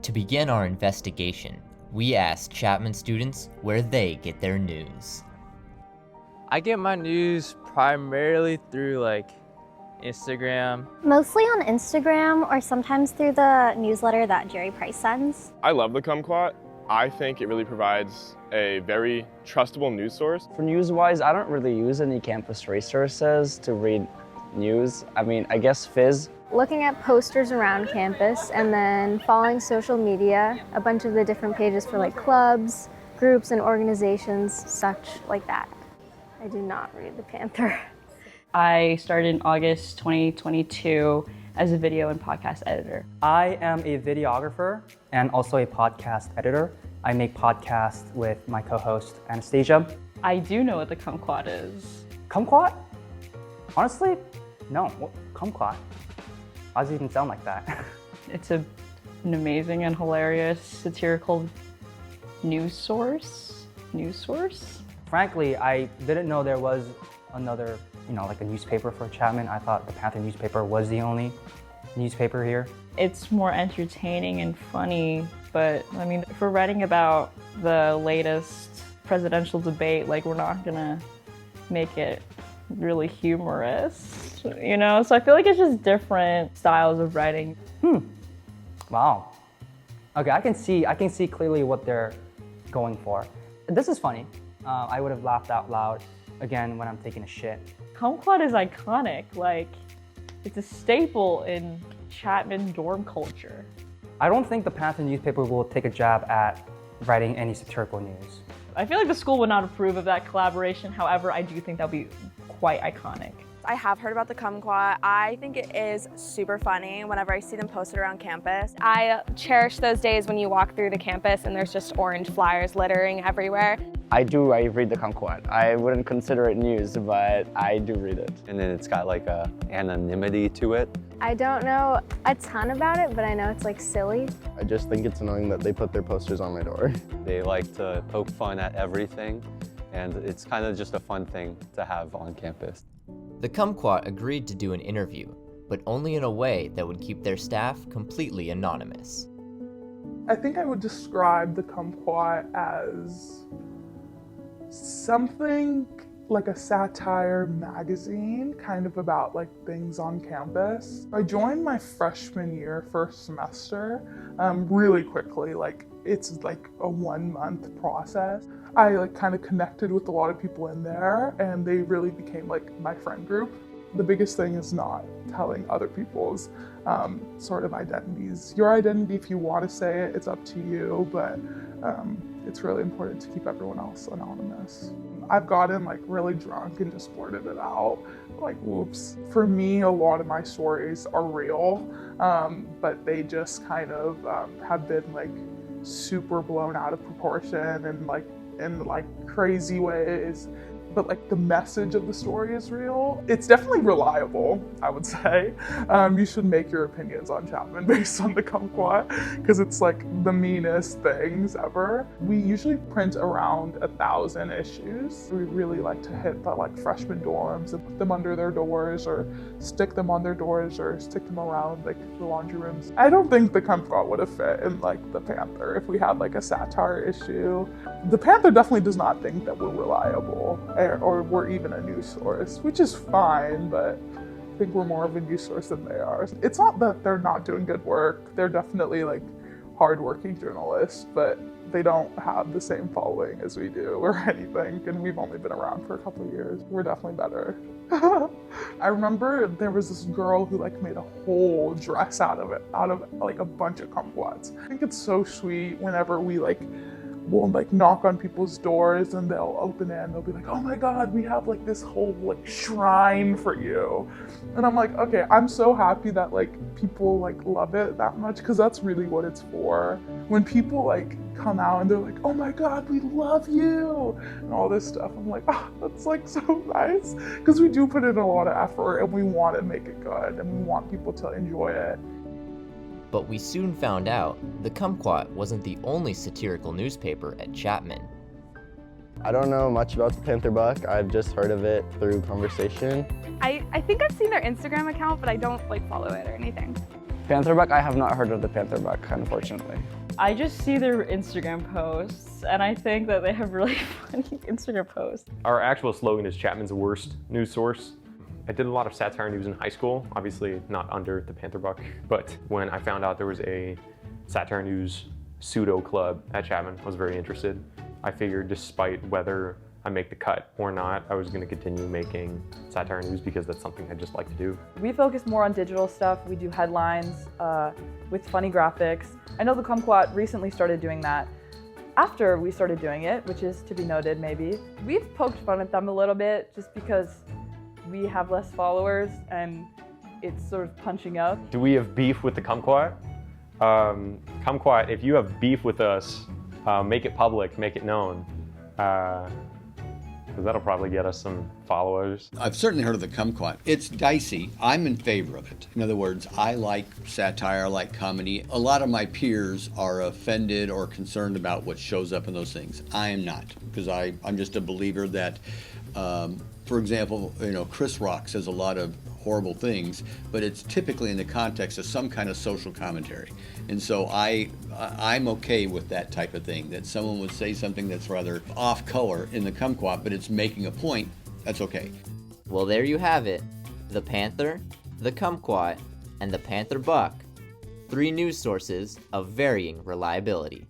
To begin our investigation, we asked Chapman students where they get their news. I get my news primarily through Instagram. Mostly on Instagram or sometimes through the newsletter that Jerry Price sends. I love the Kumquat. I think it really provides a very trustable news source. For news-wise, I don't really use any campus resources to read news. I guess Fizz. Looking at posters around campus and then following social media, a bunch of the different pages for clubs, groups, and organizations, such like that. I do not read the Panther. I started in August 2022 as a video and podcast editor. I am a videographer and also a podcast editor. I make podcasts with my co-host Anastasia. I do know what the kumquat is. Kumquat? Honestly, no. What, kumquat? Why does it even sound like that? It's an amazing and hilarious satirical news source. Frankly, I didn't know there was another, a newspaper for Chapman. I thought the Panther newspaper was the only newspaper here. It's more entertaining and funny, but if we're writing about the latest presidential debate, we're not gonna make it really humorous, So I feel like it's just different styles of writing. Wow. Okay, I can see clearly what they're going for. This is funny. I would have laughed out loud again when I'm taking a shit. Kumquat is iconic. It's a staple in Chapman dorm culture. I don't think the Panther newspaper will take a jab at writing any satirical news. I feel like the school would not approve of that collaboration. However, I do think that'll be quite iconic. I have heard about the Kumquat. I think it is super funny whenever I see them posted around campus. I cherish those days when you walk through the campus and there's just orange flyers littering everywhere. I read the Kumquat. I wouldn't consider it news, but I do read it. And then it's got a anonymity to it. I don't know a ton about it, but I know it's silly. I just think it's annoying that they put their posters on my door. They like to poke fun at everything, and it's kind of just a fun thing to have on campus. The Kumquat agreed to do an interview, but only in a way that would keep their staff completely anonymous. I think I would describe the Kumquat as something like a satire magazine, kind of about things on campus. I joined my freshman year, first semester, really quickly. It's a 1 month process. I kind of connected with a lot of people in there, and they really became my friend group. The biggest thing is not telling other people's sort of identities. Your identity, if you want to say it, it's up to you, but it's really important to keep everyone else anonymous. I've gotten really drunk and just blurted it out, whoops. For me, a lot of my stories are real, but they just kind of have been super blown out of proportion and in crazy ways. But the message of the story is real. It's definitely reliable, I would say. You should make your opinions on Chapman based on the Kumquat, because it's the meanest things ever. We usually print around 1,000 issues. We really like to hit the freshman dorms and put them under their doors, or stick them on their doors, or stick them around the laundry rooms. I don't think the Kumquat would have fit in the Panther if we had a satire issue. The Panther definitely does not think that we're reliable, or we're even a news source, which is fine, but I think we're more of a news source than they are. It's not that they're not doing good work. They're definitely hardworking journalists, but they don't have the same following as we do or anything, and we've only been around for a couple of years. We're definitely better. I remember there was this girl who made a whole dress out of a bunch of kumquats. I think it's so sweet whenever we we'll knock on people's doors and they'll open it and they'll be oh my God, we have this whole shrine for you. And I'm okay, I'm so happy that people love it that much, because that's really what it's for. When people come out and they're oh my God, we love you and all this stuff, I'm that's so nice, because we do put in a lot of effort and we want to make it good and we want people to enjoy it. But we soon found out the Kumquat wasn't the only satirical newspaper at Chapman. I don't know much about the Panther Buck. I've just heard of it through conversation. I think I've seen their Instagram account, but I don't follow it or anything. Panther buck? I have not heard of the panther buck, unfortunately. I just see their Instagram posts, and I think that they have really funny Instagram posts. Our actual slogan is Chapman's worst news source. I did a lot of satire news in high school, obviously not under the Panther buck, but when I found out there was a satire news pseudo club at Chapman, I was very interested. I figured despite whether I make the cut or not, I was going to continue making satire news because that's something I just like to do. We focus more on digital stuff. We do headlines with funny graphics. I know the Kumquat recently started doing that after we started doing it, which is to be noted maybe. We've poked fun at them a little bit just because we have less followers and it's sort of punching up. Do we have beef with the Kumquat? Kumquat, if you have beef with us, make it public, make it known. Because that'll probably get us some followers. I've certainly heard of the Kumquat. It's dicey. I'm in favor of it. In other words, I like satire, I like comedy. A lot of my peers are offended or concerned about what shows up in those things. I am not, because I'm just a believer that, for example, Chris Rock says a lot of horrible things, but it's typically in the context of some kind of social commentary. And so I'm okay with that type of thing, that someone would say something that's rather off color in the Kumquat, but it's making a point, that's okay. Well, there you have it. The Panther, the Kumquat, and the Panther Buck. 3 news sources of varying reliability.